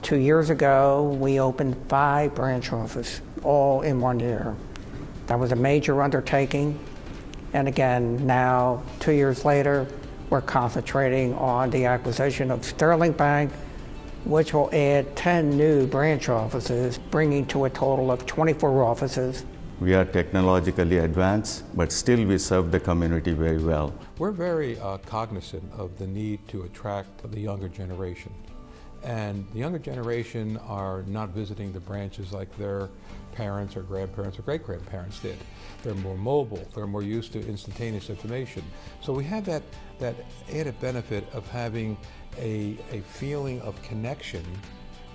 2 years ago, we opened 5 branch offices, all in 1 year. That was a major undertaking. And again, now, 2 years later, we're concentrating on the acquisition of Sterling Bank, which will add 10 new branch offices, bringing to a total of 24 offices. We are technologically advanced, but still we serve the community very well. We're very cognizant of the need to attract the younger generation. And the younger generation are not visiting the branches like their parents or grandparents or great-grandparents did. They're more mobile, they're more used to instantaneous information. So we have that added benefit of having a feeling of connection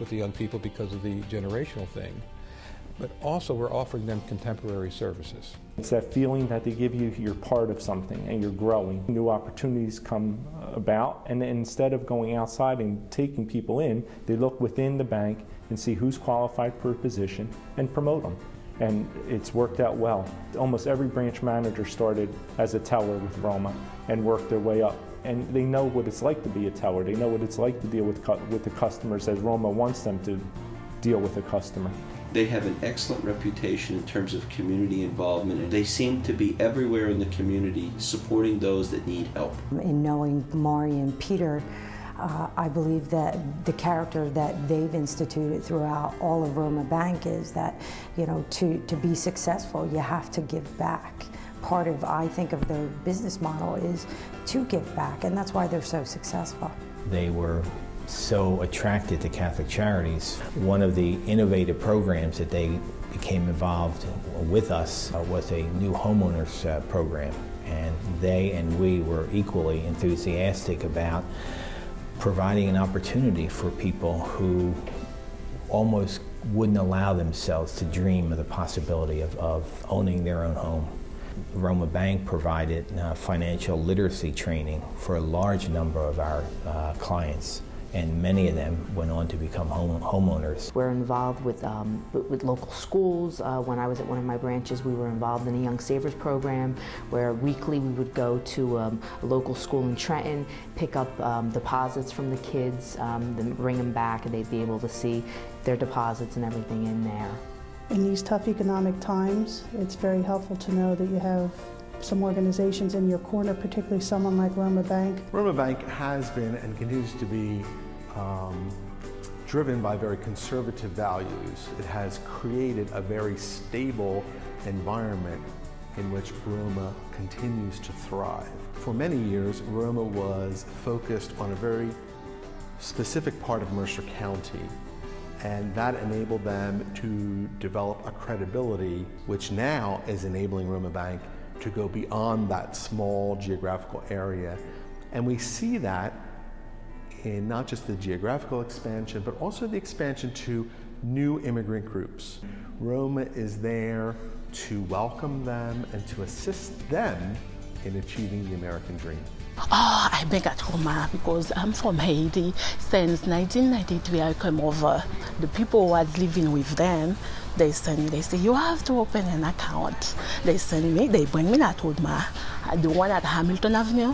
with the young people because of the generational thing. But also we're offering them contemporary services. It's that feeling that they give you you're part of something and you're growing. New opportunities come about, and instead of going outside and taking people in, they look within the bank and see who's qualified for a position and promote them. And it's worked out well. Almost every branch manager started as a teller with Roma and worked their way up. And they know what it's like to be a teller. They know what it's like to deal with the customers as Roma wants them to deal with a customer. They have an excellent reputation in terms of community involvement, and they seem to be everywhere in the community supporting those that need help. In knowing Maury and Peter, I believe that the character that they've instituted throughout all of Roma Bank is that, you know, to be successful, you have to give back. Part of, I think, of their business model is to give back, and that's why they're so successful. They were so attracted to Catholic Charities. One of the innovative programs that they became involved with us was a new homeowners program, and they and we were equally enthusiastic about providing an opportunity for people who almost wouldn't allow themselves to dream of the possibility of owning their own home. Roma Bank provided financial literacy training for a large number of our clients, and many of them went on to become homeowners. We're involved with local schools. When I was at one of my branches, we were involved in a Young Savers program where weekly we would go to a local school in Trenton, pick up deposits from the kids, then bring them back, and they'd be able to see their deposits and everything in there. In these tough economic times, it's very helpful to know that you have some organizations in your corner, particularly someone like Roma Bank. Roma Bank has been and continues to be driven by very conservative values. It has created a very stable environment in which Roma continues to thrive. For many years, Roma was focused on a very specific part of Mercer County, and that enabled them to develop a credibility which now is enabling Roma Bank to go beyond that small geographical area. And we see that in not just the geographical expansion, but also the expansion to new immigrant groups. Roma is there to welcome them and to assist them in achieving the American dream. Oh, I beg at Roma because I'm from Haiti. Since 1993, I came over. The people who was living with them, they say, you have to open an account. They bring me at Roma, the one at Hamilton Avenue,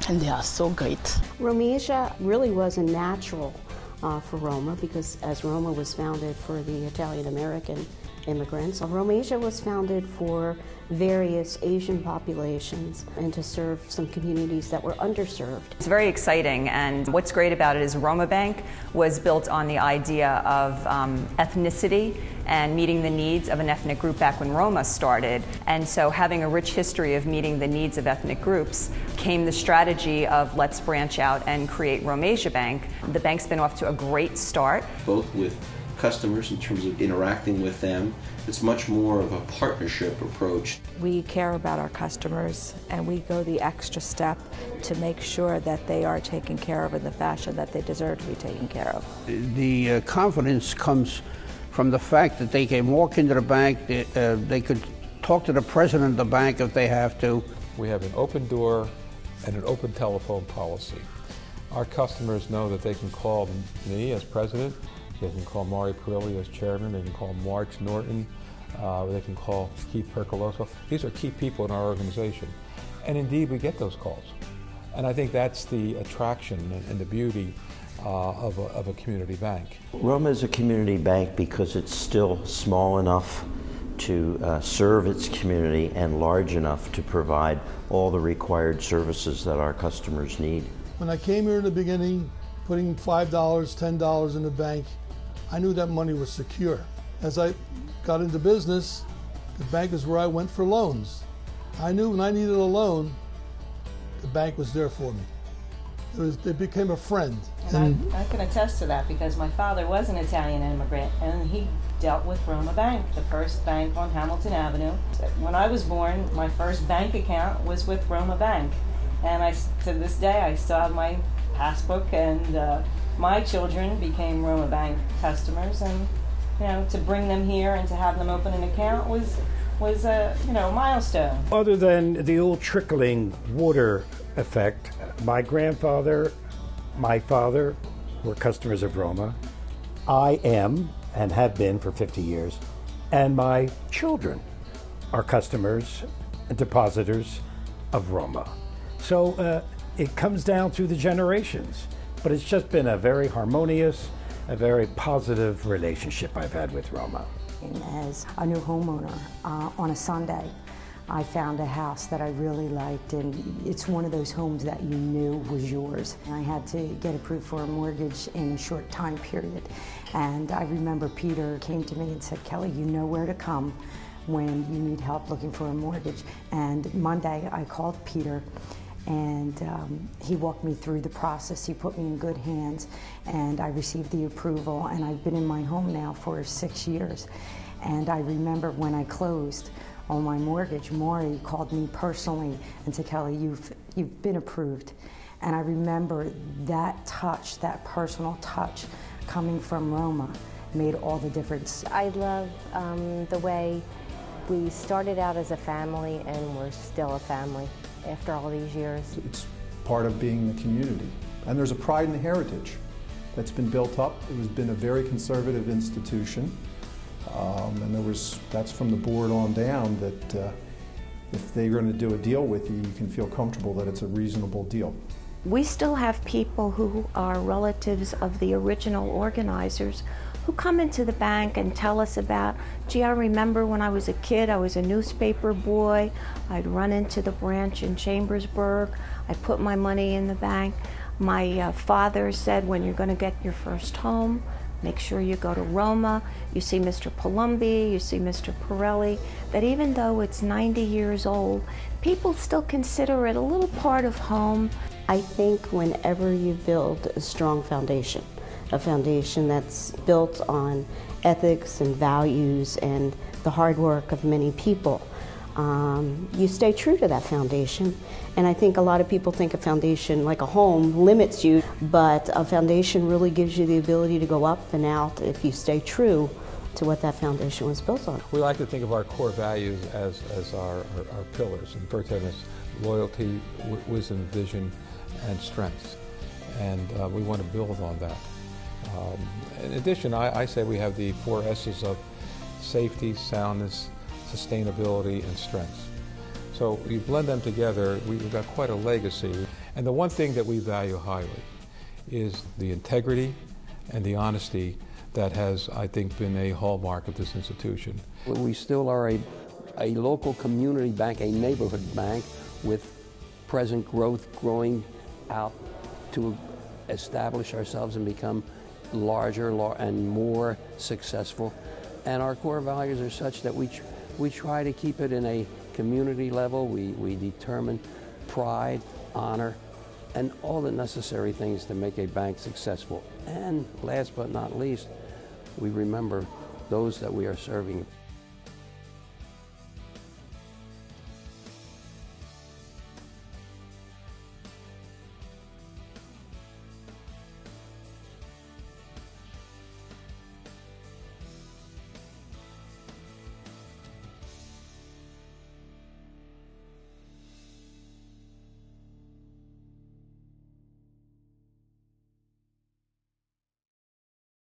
and they are so great. Romesia really was a natural for Roma because as Roma was founded for the Italian-American immigrants, Romesia was founded for various Asian populations and to serve some communities that were underserved. It's very exciting, and what's great about it is Roma Bank was built on the idea of ethnicity and meeting the needs of an ethnic group back when Roma started. And so having a rich history of meeting the needs of ethnic groups came the strategy of let's branch out and create Romesia Bank. The bank's been off to a great start. Both with customers in terms of interacting with them. It's much more of a partnership approach. We care about our customers and we go the extra step to make sure that they are taken care of in the fashion that they deserve to be taken care of. The confidence comes from the fact that they can walk into the bank, they could talk to the president of the bank if they have to. We have an open door and an open telephone policy. Our customers know that they can call me as president, they can call Maury Perilli as chairman, they can call March Norton, they can call Keith Percoloso. These are key people in our organization. And indeed, we get those calls. And I think that's the attraction and the beauty of a community bank. Roma is a community bank because it's still small enough to serve its community and large enough to provide all the required services that our customers need. When I came here in the beginning, putting $5, $10 in the bank, I knew that money was secure. As I got into business, the bank is where I went for loans. I knew when I needed a loan, the bank was there for me. It became a friend. And I can attest to that because my father was an Italian immigrant and he dealt with Roma Bank, the first bank on Hamilton Avenue. When I was born, my first bank account was with Roma Bank. And to this day, I still have my passbook, and my children became Roma Bank customers. And to bring them here and to have them open an account was a milestone. Other than the old trickling water effect, my grandfather, my father were customers of Roma. I am and have been for 50 years, and my children are customers and depositors of Roma. So it comes down through the generations, but it's just been a very harmonious, a very positive relationship I've had with Roma. As a new homeowner, on a Sunday, I found a house that I really liked, and it's one of those homes that you knew was yours. I had to get approved for a mortgage in a short time period, and I remember Peter came to me and said, "Kelly, you know where to come when you need help looking for a mortgage." And Monday I called Peter, and he walked me through the process. He put me in good hands, and I received the approval, and I've been in my home now for 6 years. And I remember when I closed on my mortgage, Maury called me personally and said, "Kelly, you've been approved." And I remember that touch, that personal touch coming from Roma made all the difference. I love the way we started out as a family and we're still a family after all these years. It's part of being the community. And there's a pride in the heritage that's been built up. It has been a very conservative institution. And that's from the board on down that if they're going to do a deal with you, you can feel comfortable that it's a reasonable deal. We still have people who are relatives of the original organizers who come into the bank and tell us about, gee, I remember when I was a kid, I was a newspaper boy, I'd run into the branch in Chambersburg, I put my money in the bank. My father said, when you're going to get your first home, make sure you go to Roma, you see Mr. Palumbi, you see Mr. Pirelli, that even though it's 90 years old, people still consider it a little part of home. I think whenever you build a strong foundation, a foundation that's built on ethics and values and the hard work of many people, you stay true to that foundation. And I think a lot of people think a foundation, like a home, limits you, but a foundation really gives you the ability to go up and out if you stay true to what that foundation was built on. We like to think of our core values as our pillars, and refer to them as loyalty, wisdom, vision, and strength. And we want to build on that. In addition, I say we have the 4 S's of safety, soundness, sustainability, and strength. So you blend them together, we've got quite a legacy. And the one thing that we value highly is the integrity and the honesty that has, I think, been a hallmark of this institution. We still are a local community bank, a neighborhood bank with present growth, growing out to establish ourselves and become larger and more successful. And our core values are such that we try to keep it in a community level. We determine pride, honor, and all the necessary things to make a bank successful. And last but not least, we remember those that we are serving.